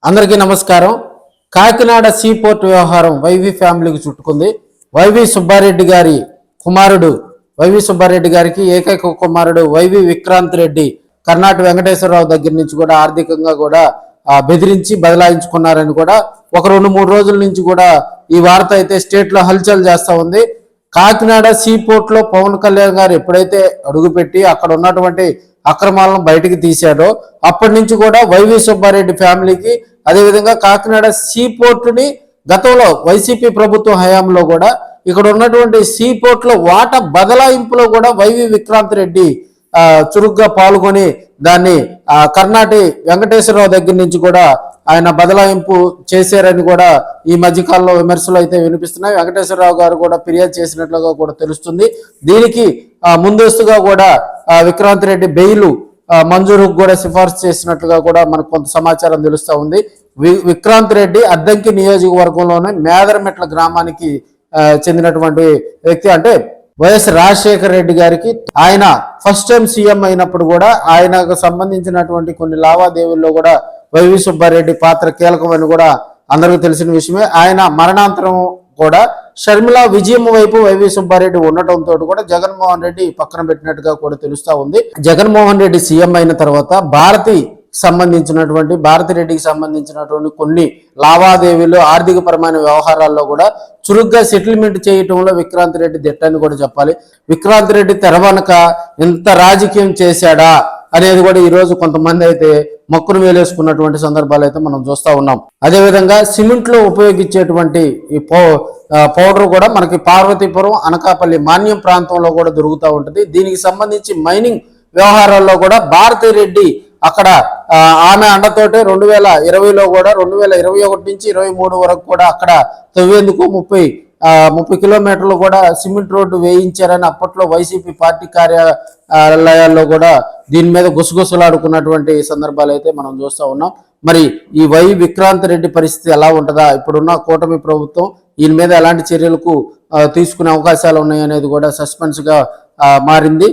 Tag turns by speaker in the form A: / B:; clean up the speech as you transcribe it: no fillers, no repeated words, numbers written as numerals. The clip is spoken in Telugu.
A: అందరికీ నమస్కారం. కాకినాడ సీపోర్ట్ వ్యవహారం వైవి ఫ్యామిలీకి చుట్టుకుంది. వైవి సుబ్బారెడ్డి గారి కుమారుడు వైవి సుబ్బారెడ్డి గారికి ఏకైక కుమారుడు వైవి విక్రాంత్ రెడ్డి కర్ణాటక వెంకటేశ్వరరావు దగ్గర నుంచి కూడా ఆర్థికంగా కూడా బెదిరించి బదలాయించుకున్నారని కూడా ఒక 2-3 రోజుల నుంచి కూడా ఈ వార్త అయితే స్టేట్ లో హల్చల్ చేస్తా ఉంది. కాకినాడ సీపోర్ట్ లో పవన్ కళ్యాణ్ గారు ఎప్పుడైతే అడుగుపెట్టి అక్కడ ఉన్నటువంటి అక్రమాలను బయటికి తీశాడో అప్పటి నుంచి కూడా వైవి సుబ్బారెడ్డి ఫ్యామిలీకి, అదేవిధంగా కాకినాడ సీపోర్ట్ ని గతంలో వైసీపీ ప్రభుత్వ హయాంలో కూడా ఇక్కడ ఉన్నటువంటి సీపోర్ట్ లో వాటా బదలాయింపులో కూడా వైవి విక్రాంత్ రెడ్డి చురుగ్గా పాల్గొని దాన్ని కర్ణాటక వెంకటేశ్వరరావు దగ్గర నుంచి కూడా ఆయన బదలాయింపు చేశారని కూడా ఈ మధ్యకాలంలో విమర్శలు అయితే వినిపిస్తున్నాయి. వెంకటేశ్వరరావు గారు కూడా ఫిర్యాదు చేసినట్లుగా కూడా తెలుస్తుంది. దీనికి ముందస్తుగా కూడా విక్రాంత్ రెడ్డి బెయిల్ మంజూరుకు కూడా సిఫార్సు చేసినట్లుగా కూడా మనకు కొంత సమాచారం తెలుస్తూ ఉంది. విక్రాంత్ రెడ్డి అద్దంకి నియోజకవర్గంలోనే మేదరమెట్ల గ్రామానికి చెందినటువంటి వ్యక్తి. అంటే వైఎస్ రాజశేఖర రెడ్డి గారికి ఆయన ఫస్ట్ టైం సీఎం అయినప్పుడు కూడా ఆయనకు సంబంధించినటువంటి కొన్ని లావాదేవీల్లో కూడా వైవి సుబ్బారెడ్డి పాత్ర కీలకమని కూడా అందరికీ తెలిసిన విషయమే. ఆయన మరణాంతరం కూడా షర్మిల విజయం వైపు వైవి సుబ్బారెడ్డి ఉండటంతో కూడా జగన్మోహన్ రెడ్డి పక్కన పెట్టినట్టుగా కూడా తెలుస్తా ఉంది. జగన్మోహన్ రెడ్డి సీఎం అయిన తర్వాత భారతిరెడ్డికి సంబంధించినటువంటి కొన్ని లావాదేవీలు ఆర్థిక పరమైన వ్యవహారాల్లో కూడా చురుగ్గా సెటిల్మెంట్ చేయటంలో విక్రాంత్ రెడ్డి దిట్టని కూడా చెప్పాలి. విక్రాంత్ రెడ్డి తెరవనక ఇంత రాజకీయం చేశాడా అనేది కూడా ఈ రోజు కొంతమంది అయితే మొక్కును వేలేసుకున్నటువంటి సందర్భాలు అయితే మనం చూస్తా ఉన్నాం. అదేవిధంగా సిమెంట్ లో ఉపయోగించేటువంటి ఈ పౌడర్ కూడా మనకి పార్వతీపురం, అనకాపల్లి, మాన్యం ప్రాంతంలో కూడా దొరుకుతూ ఉంటుంది. దీనికి సంబంధించి మైనింగ్ వ్యవహారాల్లో కూడా భారతిరెడ్డి అక్కడ ఆమె అండతోటే 2020లో కూడా 2021 నుంచి 23 వరకు కూడా అక్కడ తవ్వేందుకు 30 కిలోమీటర్లు కూడా సిమెంట్ రోడ్డు వేయించారని అప్పట్లో వైసీపీ పార్టీ కార్యాలయాల్లో కూడా దీని మీద గుసగుసలాడుకున్నటువంటి సందర్భాలు అయితే మనం చూస్తూ ఉన్నాం. మరి ఈ విక్రాంత్ రెడ్డి పరిస్థితి ఎలా ఉంటుందా? ఇప్పుడున్న కూటమి ప్రభుత్వం ఈయన మీద ఎలాంటి చర్యలకు తీసుకునే అవకాశాలు ఉన్నాయనేది కూడా సస్పెన్స్ గా మారింది.